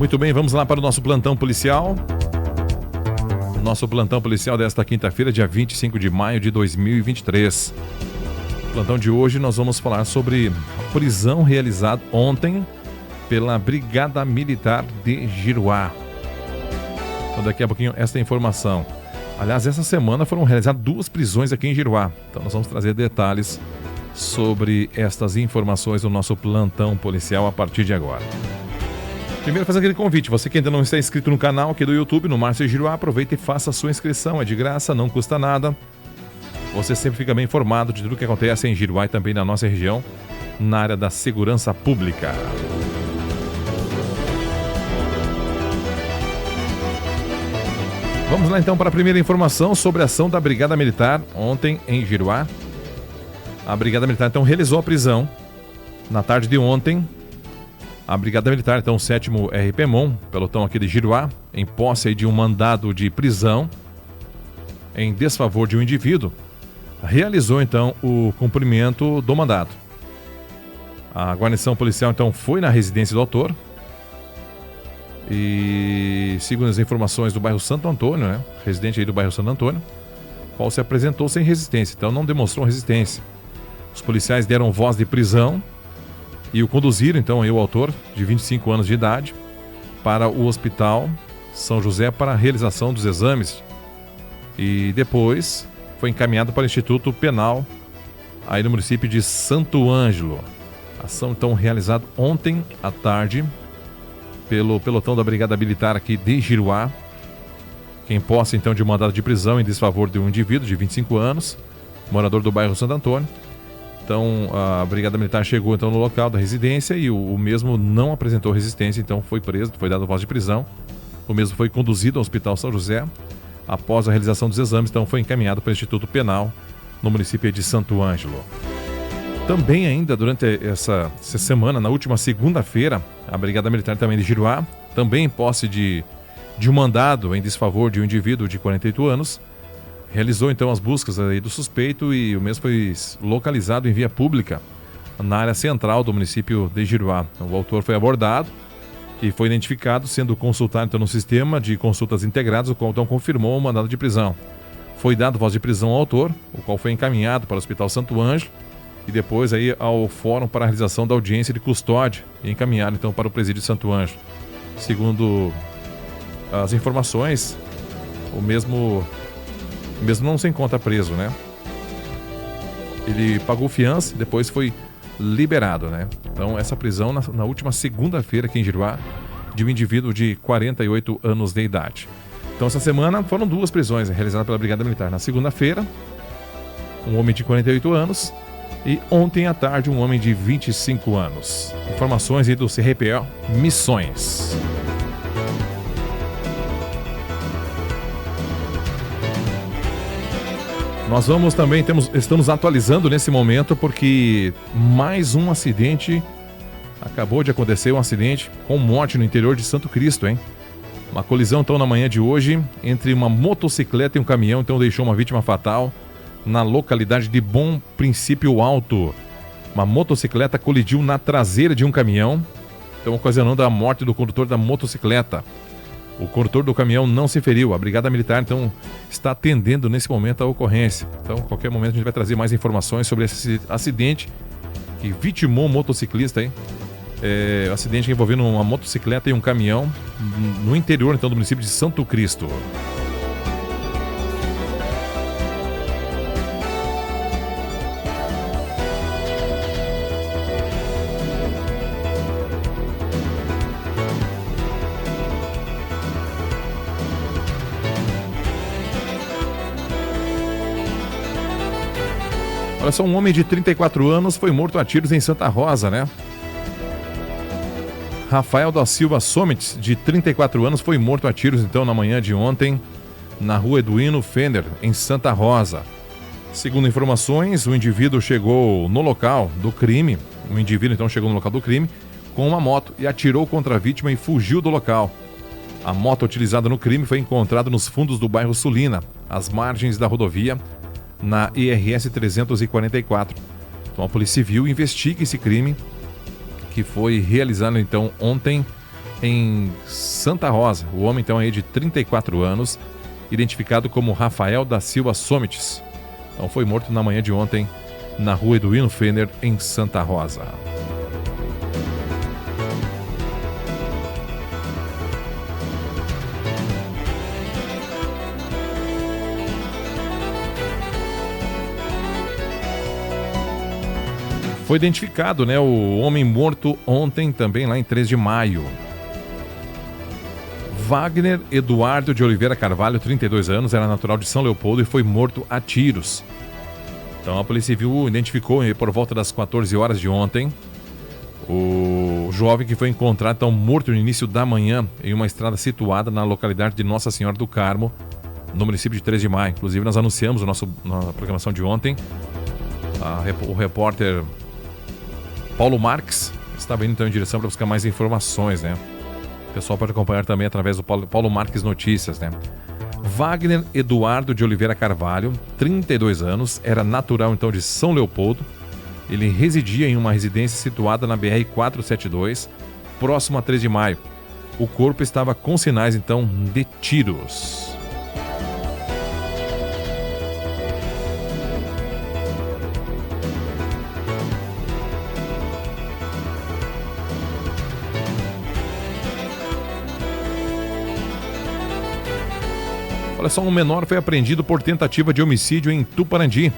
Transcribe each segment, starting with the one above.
Muito bem, vamos lá para o nosso plantão policial. Nosso plantão policial desta quinta-feira, dia 25 de maio de 2023. No plantão de hoje nós vamos falar sobre a prisão realizada ontem pela Brigada Militar de Giruá. Então daqui a pouquinho esta informação. Aliás, essa semana foram realizadas 2 prisões aqui em Giruá. Então nós vamos trazer detalhes sobre estas informações no nosso plantão policial a partir de agora. Primeiro, fazer aquele convite. Você que ainda não está inscrito no canal aqui do YouTube, no Márcio Giruá, aproveita e faça a sua inscrição. É de graça, não custa nada. Você sempre fica bem informado de tudo que acontece em Giruá e também na nossa região, na área da segurança pública. Vamos lá então para a primeira informação sobre a ação da Brigada Militar ontem em Giruá. A Brigada Militar então realizou a prisão na tarde de ontem. A Brigada Militar, então, o 7º RPMON, pelotão aqui de Giruá, em posse aí de um mandado de prisão em desfavor de um indivíduo, realizou, então, o cumprimento do mandado. A guarnição policial, então, foi na residência do autor e, segundo as informações do bairro Santo Antônio, né, residente aí do bairro Santo Antônio, qual se apresentou sem resistência, então não demonstrou resistência. Os policiais deram voz de prisão e o conduziram, então, aí o autor, de 25 anos de idade, para o Hospital São José para a realização dos exames. E depois foi encaminhado para o Instituto Penal, aí no município de Santo Ângelo. Ação, então, realizada ontem à tarde pelo pelotão da Brigada Militar aqui de Giruá, que em posse, então, de um mandado de prisão em desfavor de um indivíduo de 25 anos, morador do bairro Santo Antônio. Então, a Brigada Militar chegou então no local da residência e o mesmo não apresentou resistência, então foi preso, foi dado voz de prisão. O mesmo foi conduzido ao Hospital São José. Após a realização dos exames, então foi encaminhado para o Instituto Penal no município de Santo Ângelo. Também ainda durante essa semana, na última segunda-feira, a Brigada Militar também de Giruá, também em posse de um mandado em desfavor de um indivíduo de 48 anos, realizou então as buscas aí do suspeito e o mesmo foi localizado em via pública na área central do município de Giruá. O autor foi abordado e foi identificado, sendo consultado então no sistema de consultas integradas, o qual então confirmou o mandado de prisão. Foi dado voz de prisão ao autor, o qual foi encaminhado para o Hospital Santo Ângelo e depois aí ao fórum para a realização da audiência de custódia e encaminhado então para o presídio de Santo Ângelo. Segundo as informações, o mesmo não se encontra preso, né? Ele pagou fiança e depois foi liberado, né? Então, essa prisão na última segunda-feira aqui em Giruá, de um indivíduo de 48 anos de idade. Então, essa semana foram 2 prisões realizadas pela Brigada Militar. Na segunda-feira, um homem de 48 anos e ontem à tarde, um homem de 25 anos. Informações aí do CRPO Missões. Nós vamos também, estamos atualizando nesse momento porque mais um acidente, acabou de acontecer um acidente com morte no interior de Santo Cristo, hein? Uma colisão então na manhã de hoje entre uma motocicleta e um caminhão, então deixou uma vítima fatal na localidade de Bom Princípio Alto. Uma motocicleta colidiu na traseira de um caminhão, então ocasionando a morte do condutor da motocicleta. O condutor do caminhão não se feriu. A Brigada Militar, então, está atendendo nesse momento a ocorrência. Então, a qualquer momento a gente vai trazer mais informações sobre esse acidente que vitimou um motociclista, hein? Acidente envolvendo uma motocicleta e um caminhão no interior, então, do município de Santo Cristo. Olha só, um homem de 34 anos foi morto a tiros em Santa Rosa, né? Rafael da Silva Somit, de 34 anos, foi morto a tiros, então, na manhã de ontem, na rua Eduino Fender, em Santa Rosa. Segundo informações, o indivíduo chegou no local do crime, com uma moto e atirou contra a vítima e fugiu do local. A moto utilizada no crime foi encontrada nos fundos do bairro Sulina, às margens da rodovia, na IRS 344. Então a Polícia Civil investiga esse crime que foi realizado então ontem em Santa Rosa. O homem então aí de 34 anos, identificado como Rafael da Silva Somites. Então foi morto na manhã de ontem na rua Eduino Fender, em Santa Rosa. Foi identificado, né, o homem morto ontem também lá em 3 de maio. Wagner Eduardo de Oliveira Carvalho, 32 anos, era natural de São Leopoldo e foi morto a tiros. Então a Polícia Civil identificou por volta das 14 horas de ontem o jovem que foi encontrado então morto no início da manhã em uma estrada situada na localidade de Nossa Senhora do Carmo, no município de 3 de maio. Inclusive nós anunciamos na programação de ontem, o repórter Paulo Marques estava indo então em direção para buscar mais informações, né? O pessoal pode acompanhar também através do Paulo Marques Notícias, né? Wagner Eduardo de Oliveira Carvalho, 32 anos, era natural então de São Leopoldo. Ele residia em uma residência situada na BR-472, próximo a 3 de maio. O corpo estava com sinais então de tiros. Olha só, um menor foi apreendido por tentativa de homicídio em Tuparandi.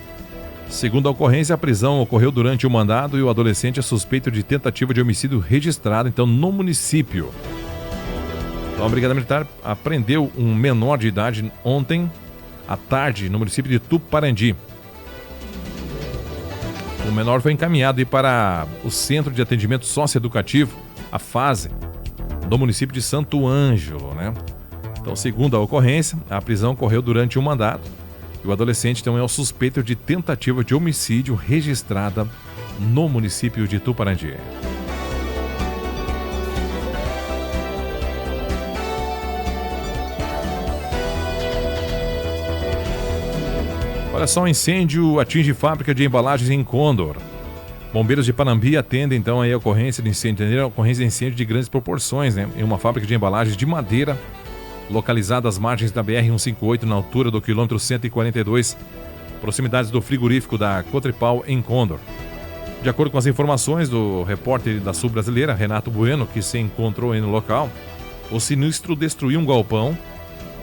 Segundo a ocorrência, a prisão ocorreu durante o mandado e o adolescente é suspeito de tentativa de homicídio registrado, então, no município. Então, a Brigada Militar apreendeu um menor de idade ontem à tarde no município de Tuparandi. O menor foi encaminhado para o Centro de Atendimento Socioeducativo, a FASE, do município de Santo Ângelo, né? Então, segundo a ocorrência, a prisão ocorreu durante um mandado e o adolescente então é o suspeito de tentativa de homicídio registrada no município de Tuparandi. Olha só, um incêndio atinge fábrica de embalagens em Condor. Bombeiros de Panambi atendem então aí a ocorrência de incêndio, ocorrência de incêndio de grandes proporções, né? Em uma fábrica de embalagens de madeira localizada às margens da BR-158, na altura do quilômetro 142, proximidades do frigorífico da Cotripal, em Condor. De acordo com as informações do repórter da Sul Brasileira, Renato Bueno, que se encontrou aí no local, o sinistro destruiu um galpão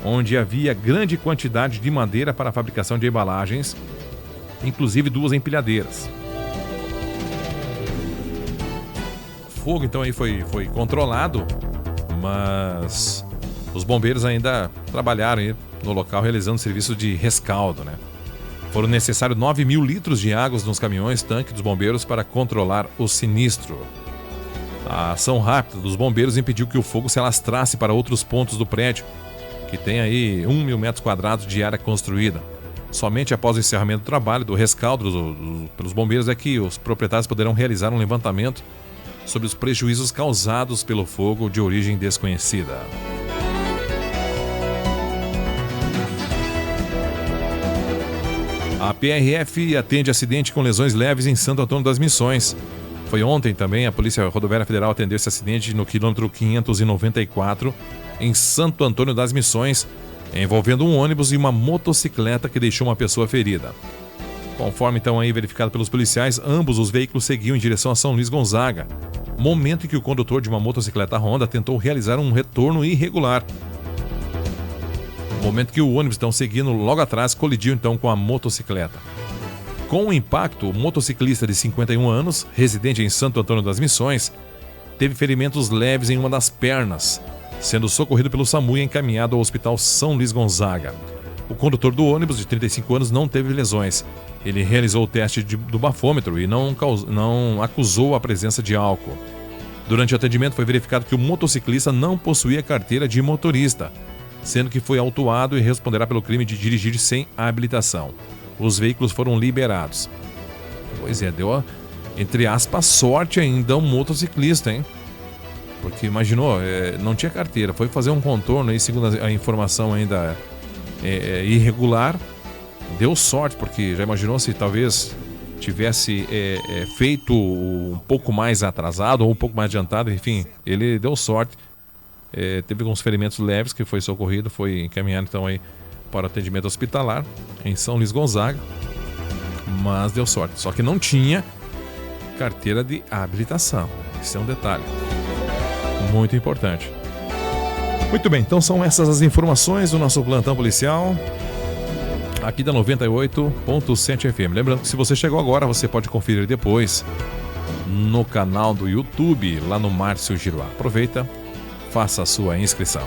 onde havia grande quantidade de madeira para a fabricação de embalagens, inclusive 2 empilhadeiras. O fogo então aí foi controlado, mas os bombeiros ainda trabalharam aí no local realizando serviço de rescaldo, né? Foram necessários 9.000 litros de água nos caminhões tanque dos bombeiros para controlar o sinistro. A ação rápida dos bombeiros impediu que o fogo se alastrasse para outros pontos do prédio, que tem aí 1.000 metros quadrados de área construída. Somente após o encerramento do trabalho do rescaldo pelos bombeiros é que os proprietários poderão realizar um levantamento sobre os prejuízos causados pelo fogo de origem desconhecida. A PRF atende acidente com lesões leves em Santo Antônio das Missões. Foi ontem também, a Polícia Rodoviária Federal atendeu esse acidente no quilômetro 594, em Santo Antônio das Missões, envolvendo um ônibus e uma motocicleta que deixou uma pessoa ferida. Conforme então aí verificado pelos policiais, ambos os veículos seguiam em direção a São Luís Gonzaga, momento em que o condutor de uma motocicleta Honda tentou realizar um retorno irregular. No momento que o ônibus, então, seguindo logo atrás, colidiu então com a motocicleta. Com o impacto, o motociclista de 51 anos, residente em Santo Antônio das Missões, teve ferimentos leves em uma das pernas, sendo socorrido pelo SAMU e encaminhado ao Hospital São Luís Gonzaga. O condutor do ônibus, de 35 anos, não teve lesões. Ele realizou o teste do bafômetro e não acusou a presença de álcool. Durante o atendimento, foi verificado que o motociclista não possuía carteira de motorista, sendo que foi autuado e responderá pelo crime de dirigir sem habilitação. Os veículos foram liberados. Pois é, deu, entre aspas, sorte ainda um motociclista, hein? Porque imaginou, não tinha carteira, foi fazer um contorno aí, segundo a informação ainda irregular, deu sorte, porque já imaginou se talvez tivesse feito um pouco mais atrasado ou um pouco mais adiantado, enfim, ele deu sorte teve alguns ferimentos leves, que foi socorrido, foi encaminhado então aí para atendimento hospitalar em São Luís Gonzaga, mas deu sorte. Só que não tinha carteira de habilitação. Esse é um detalhe muito importante. Muito bem, então são essas as informações do nosso plantão policial aqui da 98.7 FM. Lembrando que se você chegou agora, você pode conferir depois no canal do YouTube, lá no Márcio Giroá. Aproveita, faça a sua inscrição.